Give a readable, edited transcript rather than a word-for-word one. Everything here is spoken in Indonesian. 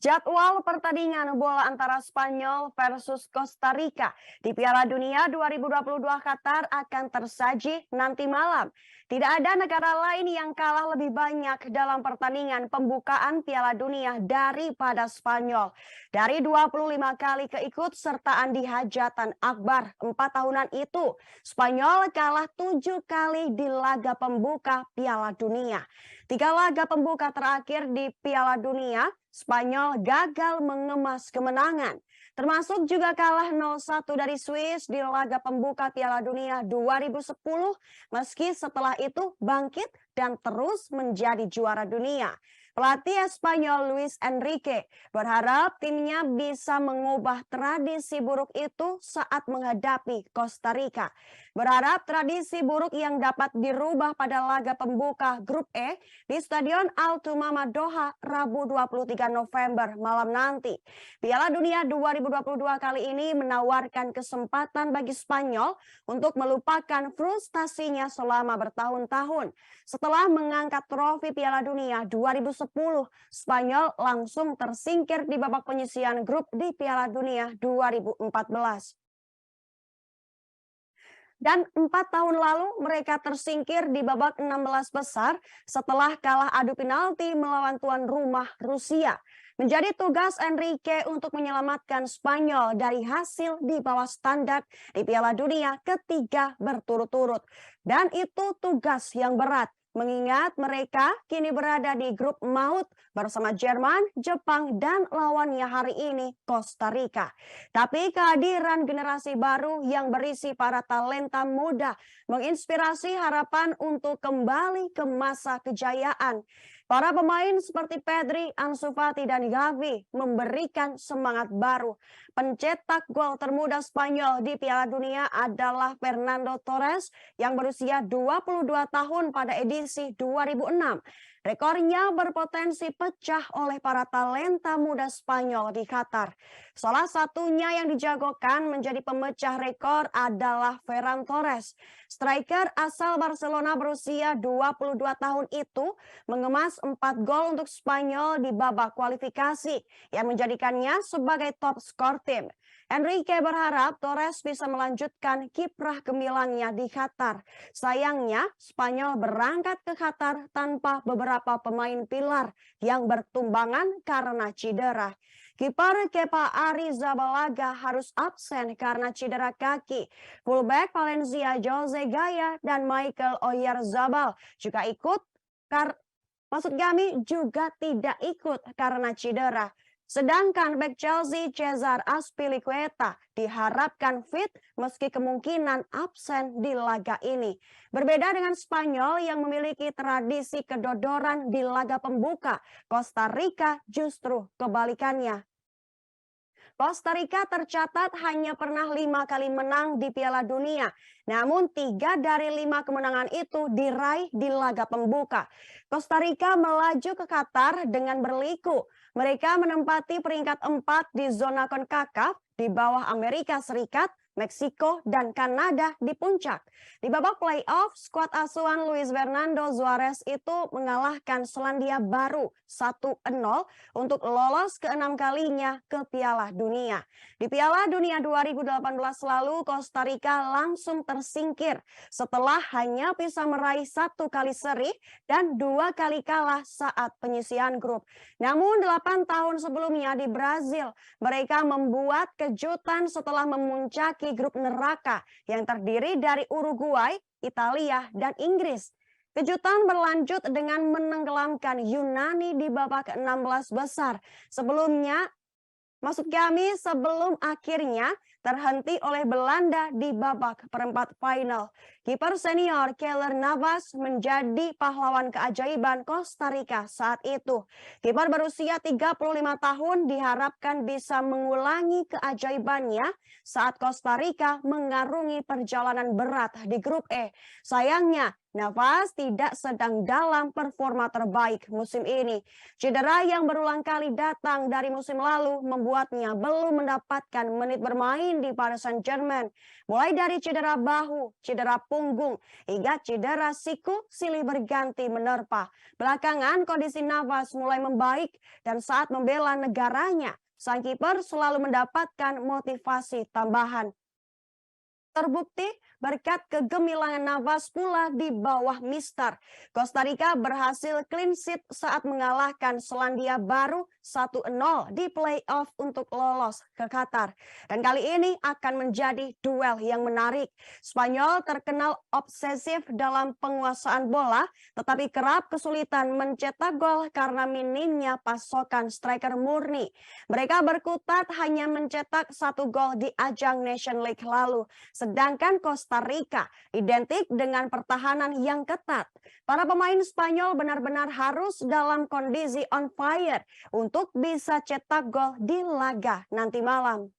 Jadwal pertandingan bola antara Spanyol versus Costa Rica di Piala Dunia 2022 Qatar akan tersaji nanti malam. Tidak ada negara lain yang kalah lebih banyak dalam pertandingan pembukaan Piala Dunia daripada Spanyol. Dari 25 kali keikutsertaan di Hajatan Akbar 4 tahunan itu, Spanyol kalah 7 kali di laga pembuka Piala Dunia. 3 laga pembuka terakhir di Piala Dunia, Spanyol gagal mengemas kemenangan, termasuk juga kalah 0-1 dari Swiss di laga pembuka Piala Dunia 2010, meski setelah itu bangkit dan terus menjadi juara dunia. Pelatih Spanyol Luis Enrique berharap timnya bisa mengubah tradisi buruk itu saat menghadapi Costa Rica. Berharap tradisi buruk yang dapat dirubah pada laga pembuka Grup E di Stadion Al Thumama Doha Rabu 23 November malam nanti. Piala Dunia 2022 kali ini menawarkan kesempatan bagi Spanyol untuk melupakan frustasinya selama bertahun-tahun. Setelah mengangkat trofi Piala Dunia 2010, Spanyol langsung tersingkir di babak penyisihan grup di Piala Dunia 2014. Dan 4 tahun lalu mereka tersingkir di babak 16 besar setelah kalah adu penalti melawan tuan rumah Rusia. Menjadi tugas Enrique untuk menyelamatkan Spanyol dari hasil di bawah standar di Piala Dunia ketiga berturut-turut. Dan itu tugas yang berat, mengingat mereka kini berada di grup maut bersama Jerman, Jepang, dan lawannya hari ini Costa Rica. Tapi kehadiran generasi baru yang berisi para talenta muda menginspirasi harapan untuk kembali ke masa kejayaan. Para pemain seperti Pedri, Ansu Fati, dan Gavi memberikan semangat baru. Pencetak gol termuda Spanyol di Piala Dunia adalah Fernando Torres yang berusia 22 tahun pada edisi 2006. Rekornya berpotensi pecah oleh para talenta muda Spanyol di Qatar. Salah satunya yang dijagokan menjadi pemecah rekor adalah Ferran Torres. Striker asal Barcelona berusia 22 tahun itu mengemas 4 gol untuk Spanyol di babak kualifikasi yang menjadikannya sebagai top skor tim. Enrique berharap Torres bisa melanjutkan kiprah gemilangnya di Qatar. Sayangnya, Spanyol berangkat ke Qatar tanpa beberapa pemain pilar yang bertumbangan karena cedera. Kiper Kepa Arrizabalaga harus absen karena cedera kaki. Fullback Valencia Jose Gaya dan Michael Oyarzabal juga maksud kami juga tidak ikut karena cedera. Sedangkan bek Chelsea Cesar Azpilicueta diharapkan fit meski kemungkinan absen di laga ini. Berbeda dengan Spanyol yang memiliki tradisi kedodoran di laga pembuka, Costa Rica justru kebalikannya. Costa Rica tercatat hanya pernah 5 kali menang di Piala Dunia. Namun 3 dari 5 kemenangan itu diraih di laga pembuka. Costa Rica melaju ke Qatar dengan berliku. Mereka menempati peringkat 4 di zona CONCACAF di bawah Amerika Serikat, Meksiko, dan Kanada di puncak. Di babak playoff, skuad asuhan Luis Fernando Suarez itu mengalahkan Selandia Baru 1-0 untuk lolos ke-6 kalinya ke Piala Dunia. Di Piala Dunia 2018 lalu, Costa Rica langsung tersingkir setelah hanya bisa meraih 1 kali seri dan 2 kali kalah saat penyisihan grup. Namun 8 tahun sebelumnya di Brazil, mereka membuat kejutan setelah memuncaki grup neraka yang terdiri dari Uruguay, Italia, dan Inggris. Kejutan berlanjut dengan menenggelamkan Yunani di babak ke-16 besar. Sebelum akhirnya terhenti oleh Belanda di babak perempat final. Kiper senior Keylor Navas menjadi pahlawan keajaiban Costa Rica saat itu. Kiper berusia 35 tahun diharapkan bisa mengulangi keajaibannya saat Costa Rica mengarungi perjalanan berat di grup E. Sayangnya, Navas tidak sedang dalam performa terbaik musim ini. Cedera yang berulang kali datang dari musim lalu membuatnya belum mendapatkan menit bermain di Paris Saint-Germain. Mulai dari cedera bahu, cedera punggung hingga cedera siku silih berganti menerpa. Belakangan kondisi Navas mulai membaik dan saat membela negaranya, sang kiper selalu mendapatkan motivasi tambahan. Terbukti berkat kegemilangan Navas pula di bawah Mister. Costa Rica berhasil clean sheet saat mengalahkan Selandia Baru 1-0 di playoff untuk lolos ke Qatar. Dan kali ini akan menjadi duel yang menarik. Spanyol terkenal obsesif dalam penguasaan bola, tetapi kerap kesulitan mencetak gol karena minimnya pasokan striker murni. Mereka berkutat hanya mencetak 1 gol di ajang Nation League lalu. Sedangkan Costa Rica identik dengan pertahanan yang ketat. Para pemain Spanyol benar-benar harus dalam kondisi on fire untuk bisa cetak gol di laga nanti malam.